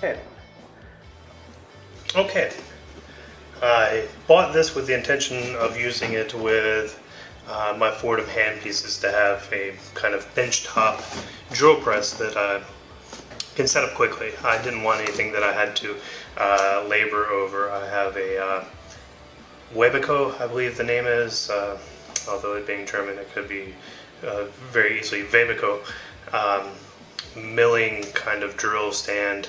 head. Okay, I bought this with the intention of using it with my Foredom handpieces to have a kind of bench top drill press that I can set up quickly. I didn't want anything that I had to labor over. I have a Webico, I believe the name is, although it being German it could be very easily Webico, milling kind of drill stand,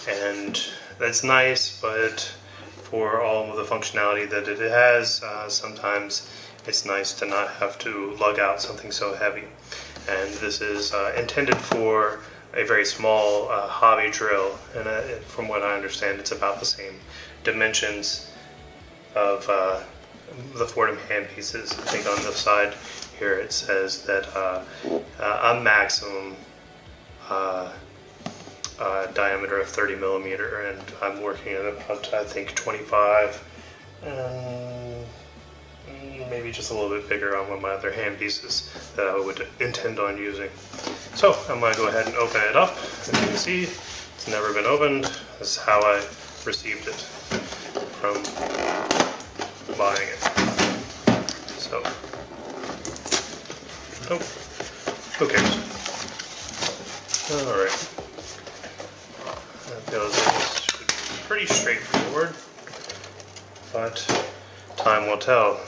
and that's nice, but for all of the functionality that it has, sometimes it's nice to not have to lug out something so heavy. And this is intended for a very small hobby drill, and from what I understand it's about the same dimensions of the Foredom handpieces. I think on the side here it says that a maximum diameter of 30 millimeter, and I'm working at about, I think, 25, and maybe just a little bit bigger on one of my other handpieces that I would intend on using. So I'm going to go ahead and open it up. As you can see, it's never been opened. This is how I received it from buying it. So, who cares? Alright. That feels like this should be pretty straightforward, but time will tell.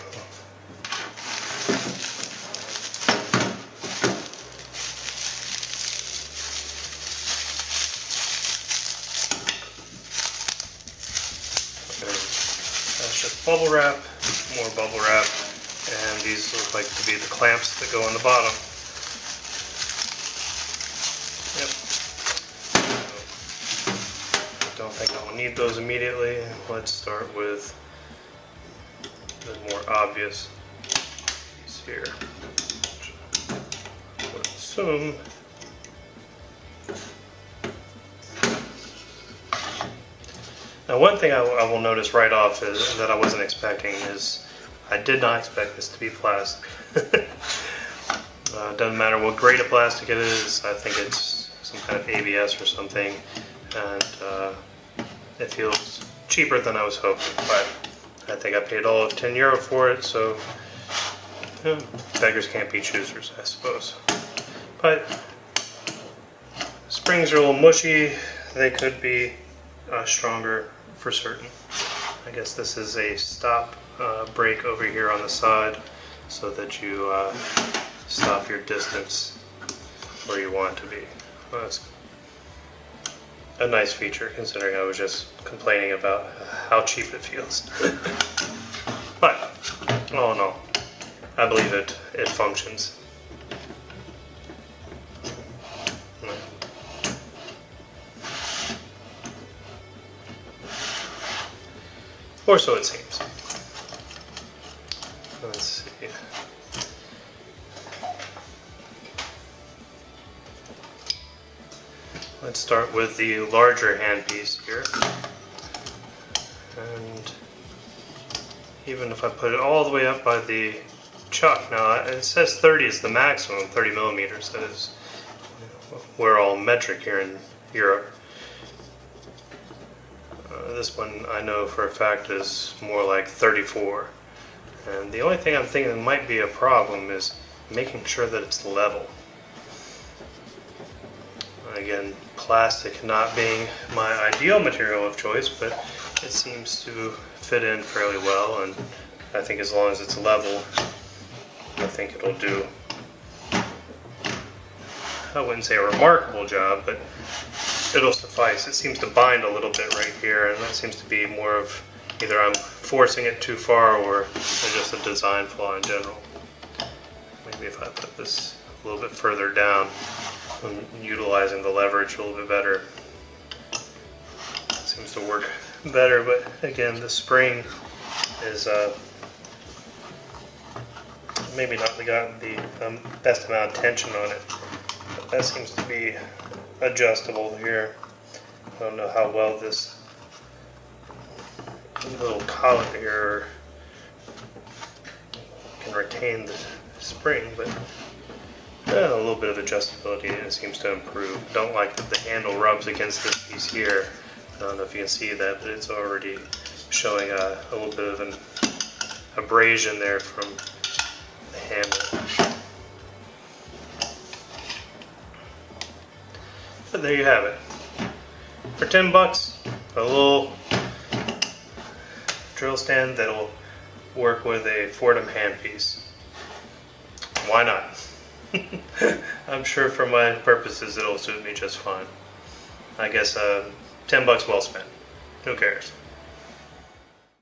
That's just bubble wrap, more bubble wrap, and these look like to be the clamps that go on the bottom. Yep. Don't think I will need those immediately. Let's start with the more obvious piece here. I would assume now, one thing I will notice right off is that I wasn't expecting is I did not expect this to be plastic. Doesn't matter what grade of plastic it is. I think it's some kind of ABS or something, and it feels cheaper than I was hoping. But I think I paid all of €10 for it, so beggars can't be choosers, I suppose. But springs are a little mushy. They could be stronger for certain. I guess this is a stop brake over here on the side so that you stop your distance where you want to be. Well, that's a nice feature considering I was just complaining about how cheap it feels. But all in all, I believe it functions. Or so it seems. Let's see. Let's start with the larger handpiece here. And even if I put it all the way up by the chuck, now it says 30 is the maximum, 30 millimeters. That is, we're all metric here in Europe. This one I know for a fact is more like 34. And the only thing I'm thinking might be a problem is making sure that it's level. Again, plastic not being my ideal material of choice, but it seems to fit in fairly well, and I think as long as it's level, I think it'll do, I wouldn't say a remarkable job, but it'll suffice. It seems to bind a little bit right here, and that seems to be more of either I'm forcing it too far or just a design flaw in general. Maybe if I put this a little bit further down and utilizing the leverage a little bit better, it seems to work better. But again, the spring is maybe not got the best amount of tension on it, but that seems to be adjustable here. I don't know how well this little collet here can retain the spring, but a little bit of adjustability, and it seems to improve. Don't like that the handle rubs against this piece here, I don't know if you can see that, but it's already showing a little bit of an abrasion there from the handle. But there you have it. For $10, a little drill stand that'll work with a Foredom handpiece. Why not? I'm sure for my purposes it'll suit me just fine. I guess $10 well spent. Who cares?